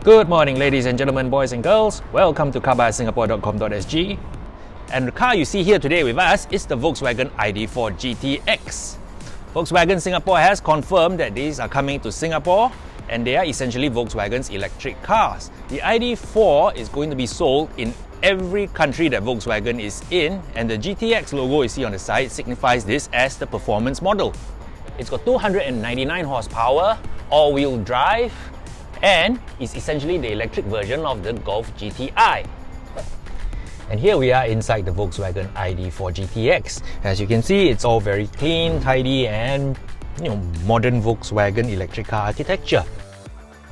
Good morning, ladies and gentlemen, boys and girls. Welcome to CarBuyerSingapore.com.sg. And the car you see here today with us is the Volkswagen ID.4 GTX. Volkswagen Singapore has confirmed that these are coming to Singapore and they are essentially Volkswagen's electric cars. The ID.4 is going to be sold in every country that Volkswagen is in, and the GTX logo you see on the side signifies this as the performance model. It's got 299 horsepower, all-wheel drive, and is essentially the electric version of the Golf GTI. And here we are inside the Volkswagen ID.4 GTX. As you can see, it's all very clean, tidy, and modern Volkswagen electric car architecture.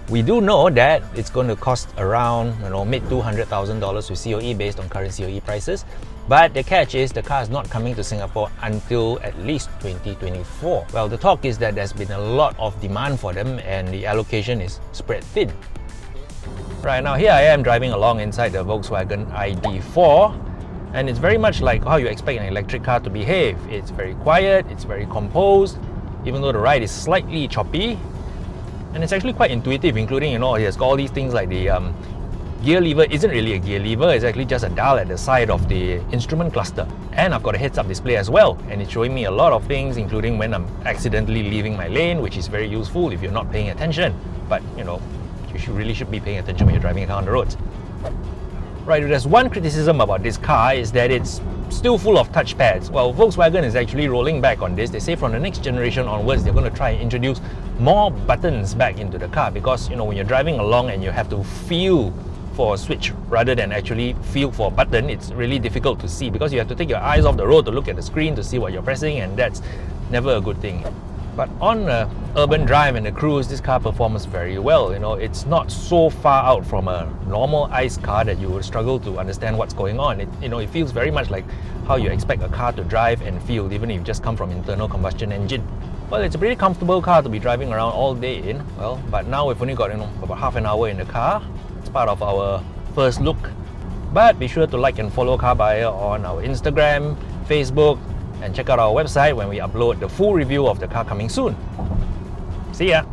We do know that it's going to cost around mid $200,000 with COE based on current COE prices. But the catch is the car is not coming to Singapore until at least 2024. Well, the talk is that there's been a lot of demand for them and the allocation is spread thin. Right now, here I am driving along inside the Volkswagen ID.4, and it's very much like how you expect an electric car to behave. It's very quiet, it's very composed, even though the ride is slightly choppy. And it's actually quite intuitive, including, it's got all these things like the gear lever isn't really a gear lever, it's actually just a dial at the side of the instrument cluster. And I've got a heads-up display as well, and it's showing me a lot of things, including when I'm accidentally leaving my lane, which is very useful if you're not paying attention. But, you really should be paying attention when you're driving a car on the roads. Right, there's one criticism about this car is that it's still full of touchpads. Well, Volkswagen is actually rolling back on this. They say from the next generation onwards, they're going to try and introduce more buttons back into the car because, when you're driving along and you have to feel for a switch rather than actually feel for a button, it's really difficult to see because you have to take your eyes off the road to look at the screen to see what you're pressing, and that's never a good thing. But on the urban drive and the cruise, this car performs very well. It's not so far out from a normal ICE car that you would struggle to understand what's going on. It feels very much like how you expect a car to drive and feel, even if you just come from internal combustion engine. Well, it's a pretty comfortable car to be driving around all day in. Well, but now we've only got about half an hour in the car. It's part of our first look. But be sure to like and follow CarBuyer on our Instagram, Facebook, and check out our website when we upload the full review of the car coming soon. See ya!